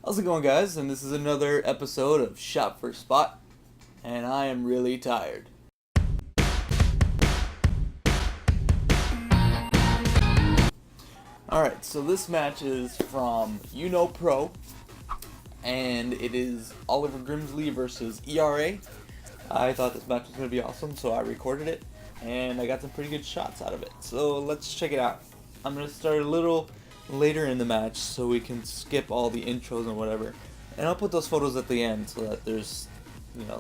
How's it going, guys? And this is another episode of Shot for Spot, and I am really tired. Alright, so this match is from Uknow Pro, and it is Oliver Grimsley versus ERA. I thought this match was going to be awesome, so I recorded it, and I got some pretty good shots out of it. So let's check it out. I'm going to start a little later in the match so we can skip all the intros and whatever. And I'll put those photos at the end so that there's,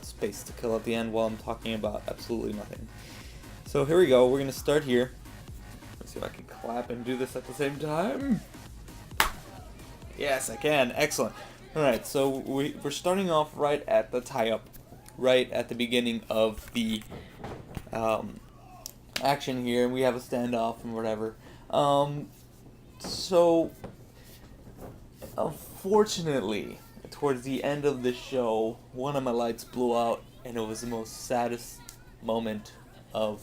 space to kill at the end while I'm talking about absolutely nothing. So here we go. We're going to start here. Let's see if I can clap and do this at the same time. Yes, I can. Excellent. Alright, so we're starting off right at the tie-up. Right at the beginning of the action here. And we have a standoff and whatever. So, unfortunately, towards the end of the show, one of my lights blew out, and it was the most saddest moment of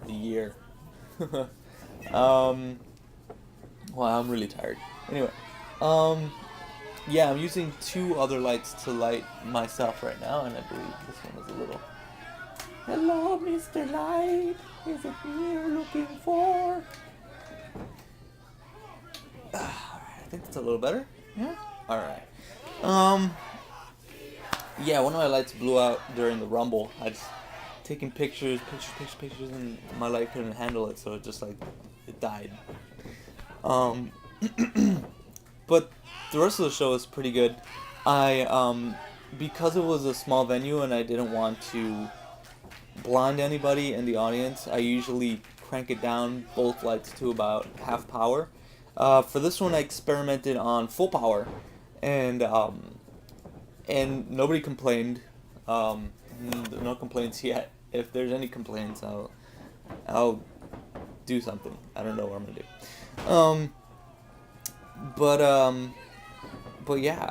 the year. Wow, I'm really tired. Anyway, yeah, I'm using two other lights to light myself right now, and I believe this one is a little... Hello, Mr. Light, is it me you're looking for? I think that's a little better. Yeah. All right. Yeah, one of my lights blew out during the rumble. I just taking pictures, and my light couldn't handle it, so it just it died. But the rest of the show is pretty good. Because it was a small venue and I didn't want to blind anybody in the audience, I usually crank it down both lights to about half power. For this one, I experimented on full power, and nobody complained. No complaints yet. If there's any complaints, I'll do something. I don't know what I'm gonna do. But yeah,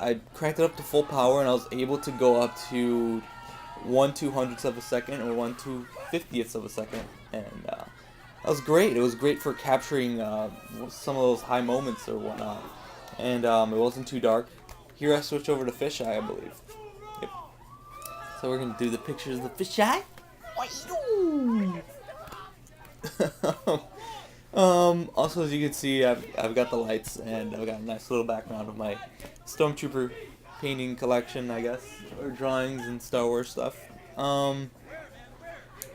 I cranked it up to full power, and I was able to go up to 1/200th of a second or 1/250th of a second, and that was great. It was great for capturing some of those high moments or whatnot. And it wasn't too dark. Here I switch over to fisheye, I believe. Yep. So we're going to do the pictures of the fisheye. Also, as you can see, I've got the lights, and I've got a nice little background of my Stormtrooper painting collection, I guess, or drawings and Star Wars stuff.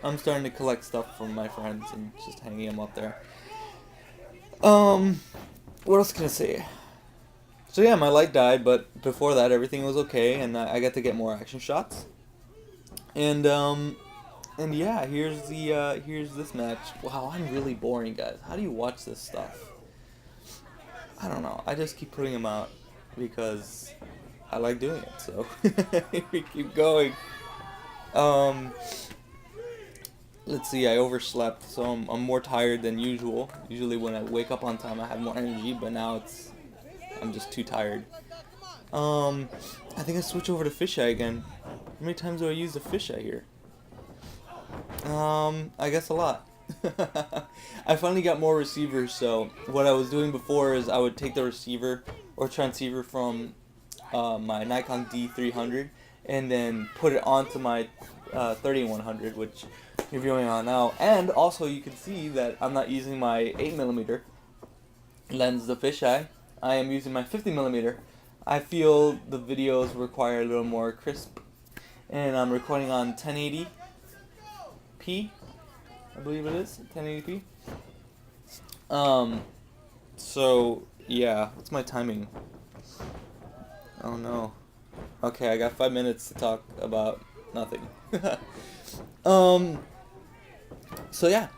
I'm starting to collect stuff from my friends and just hanging them up there. What else can I say? So yeah, my light died, but before that, everything was okay, and I got to get more action shots. And yeah, here's this match. Wow, I'm really boring, guys. How do you watch this stuff? I don't know. I just keep putting them out because I like doing it. So we keep going. Let's see, I overslept, so I'm more tired than usual. Usually when I wake up on time, I have more energy, but now I'm just too tired. I think I switch over to fisheye again. How many times do I use the fisheye here? I guess a lot. I finally got more receivers, so what I was doing before is I would take the receiver or transceiver from my Nikon D300 and then put it onto my 3100, which you're viewing on now. And also you can see that I'm not using my 8mm lens, the fisheye. I am using my 50mm. I feel the videos require a little more crisp, and I'm recording on 1080p, I believe it is 1080p. So yeah, what's my timing? Oh no. Okay, I got 5 minutes to talk about nothing. So yeah,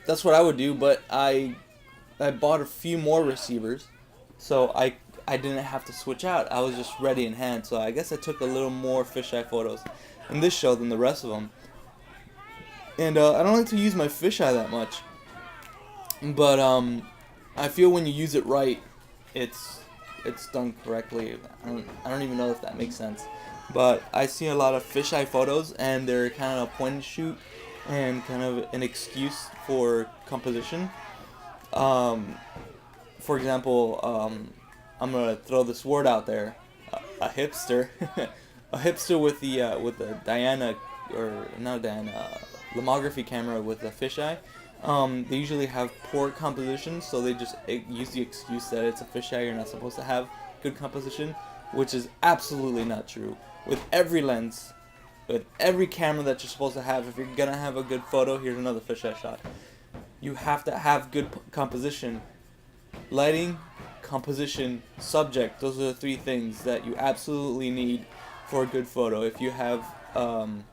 that's what I would do, but I bought a few more receivers, so I didn't have to switch out. I was just ready in hand, so I guess I took a little more fisheye photos in this show than the rest of them. And I don't like to use my fisheye that much, but I feel when you use it right, it's done correctly. I don't even know if that makes sense, but I see a lot of fisheye photos, and they're kind of a point and shoot and kind of an excuse for composition. For example, I'm gonna throw this word out there, a hipster, a hipster with the Diana, or not Diana, lomography camera with a fisheye. They usually have poor composition, so they just use the excuse that it's a fisheye, you're not supposed to have good composition, which is absolutely not true. With every lens, with every camera that you're supposed to have, if you're gonna have a good photo, here's another fisheye shot. You have to have good composition. Lighting, composition, subject, those are the three things that you absolutely need for a good photo. If you have none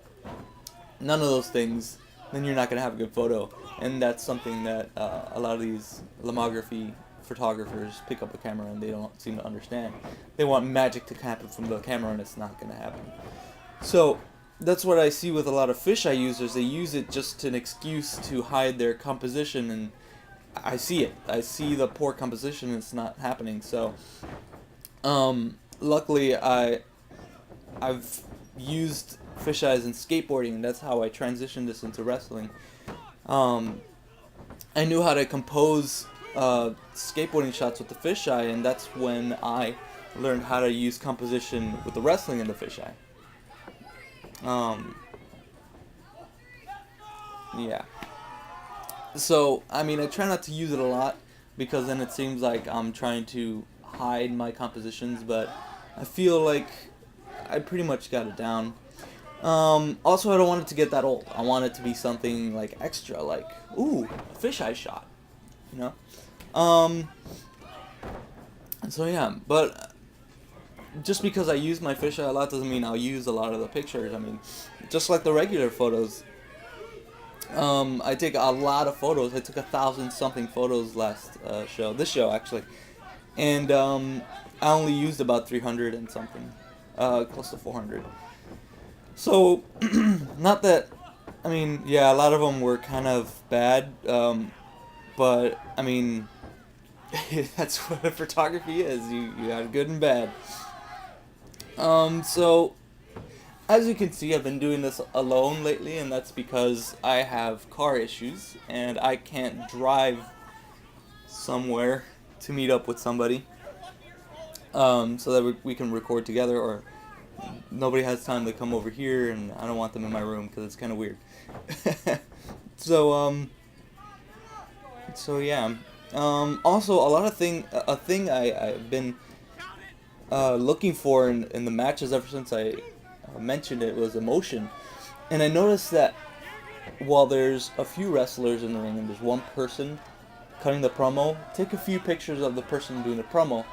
of those things, then you're not going to have a good photo. And that's something that a lot of these lomography photographers pick up a camera and they don't seem to understand. They want magic to happen from the camera, and it's not going to happen. So that's what I see with a lot of fisheye users. They use it just an excuse to hide their composition, and I see it. I see the poor composition, and it's not happening. So luckily I've used fisheyes in skateboarding, and that's how I transitioned this into wrestling. I knew how to compose skateboarding shots with the fisheye, and that's when I learned how to use composition with the wrestling in the fisheye. Yeah. So, I mean, I try not to use it a lot, because then it seems like I'm trying to hide my compositions, but I feel like I pretty much got it down. Also, I don't want it to get that old. I want it to be something like extra, like, ooh, a fisheye shot, you know? So yeah, but just because I use my fisheye a lot doesn't mean I'll use a lot of the pictures. I mean, just like the regular photos, I take a lot of photos. I took 1,000-something photos last this show actually, and I only used about 300 and something, close to 400. So, not that, I mean, yeah, a lot of them were kind of bad, but I mean, that's what photography is. You got good and bad. So, as you can see, I've been doing this alone lately, and that's because I have car issues, and I can't drive somewhere to meet up with somebody, so that we can record together, or nobody has time to come over here, and I don't want them in my room because it's kind of weird. So yeah. Also, a thing I've been looking for in the matches ever since I mentioned it was emotion. And I noticed that while there's a few wrestlers in the ring and there's one person cutting the promo, take a few pictures of the person doing the promo,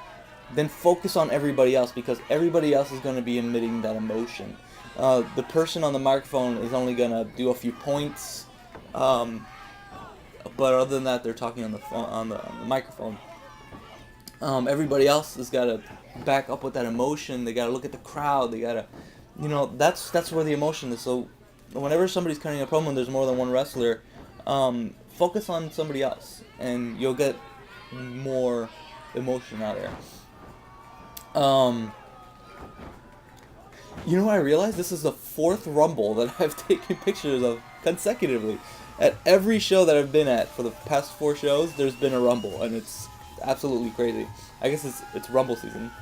then focus on everybody else, because everybody else is going to be emitting that emotion. The person on the microphone is only going to do a few points, but other than that, they're talking on the phone, on the microphone. Everybody else has got to back up with that emotion. They got to look at the crowd. They got to, you know, that's where the emotion is. So whenever somebody's cutting a promo and there's more than one wrestler, focus on somebody else, and you'll get more emotion out there. You know what I realized? This is the 4th Rumble that I've taken pictures of consecutively. At every show that I've been at for the past 4 shows, there's been a Rumble, and it's absolutely crazy. I guess it's Rumble season.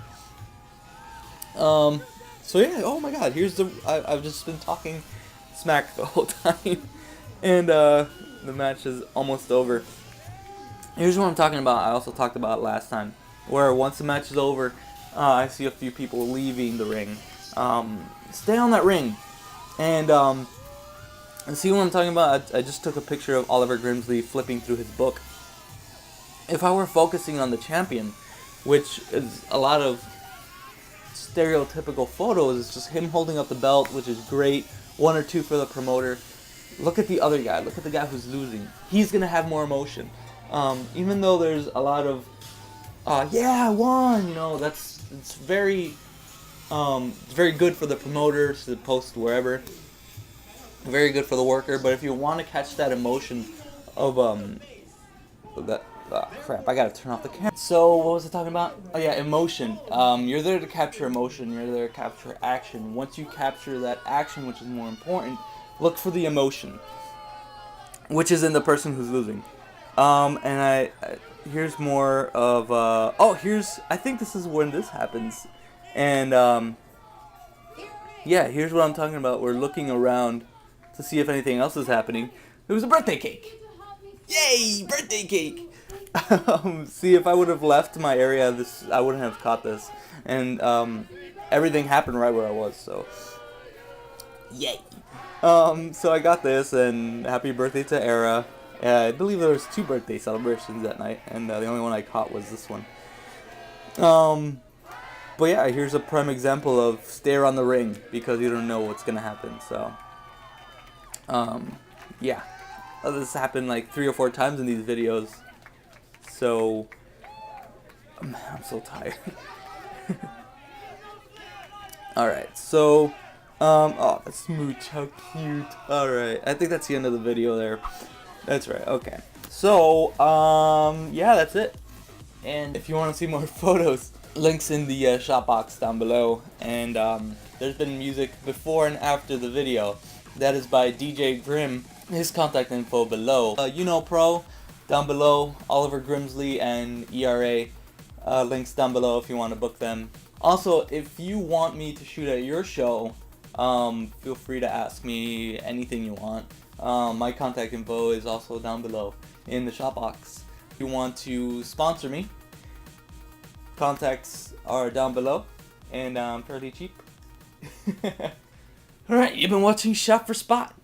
So yeah, oh my god, here's I've just been talking smack the whole time, and the match is almost over. Here's what I'm talking about. I also talked about it last time, where once the match is over, I see a few people leaving the ring. Stay on that ring, and see what I'm talking about. I just took a picture of Oliver Grimsley flipping through his book. If I were focusing on the champion, which is a lot of stereotypical photos, it's just him holding up the belt, which is great. 1 or 2 for the promoter. Look at the other guy. Look at the guy who's losing. He's gonna have more emotion. Even though there's a lot of, yeah, I won. You know, it's very good for the promoter to post wherever. Very good for the worker. But if you want to catch that emotion of crap, I gotta turn off the camera. So what was I talking about? Oh yeah, emotion. You're there to capture emotion. You're there to capture action. Once you capture that action, which is more important, look for the emotion, which is in the person who's losing. And here's more of I think this is when this happens, and yeah, here's what I'm talking about. We're looking around to see if anything else is happening. It was a birthday cake. Yay, birthday cake. See, if I would have left my area, I wouldn't have caught this, and everything happened right where I was, so yay. So I got this, and happy birthday to Era. I believe there was 2 birthday celebrations that night, and the only one I caught was this one. But yeah, here's a prime example of stay around the ring, because you don't know what's gonna happen. So yeah, this happened like 3 or 4 times in these videos. So I'm so tired. Alright, so oh, that's Smooch, how cute. Alright, I think that's the end of the video there. That's right, okay. So, yeah, that's it. And if you want to see more photos, links in the shop box down below. And there's been music before and after the video. That is by DJ Grimm. His contact info below. Uknow Pro down below. Oliver Grimsley and ERA links down below if you want to book them. Also, if you want me to shoot at your show, feel free to ask me anything you want. My contact info is also down below in the shop box. If you want to sponsor me, contacts are down below, and fairly cheap. Alright, you've been watching Shop for Spot.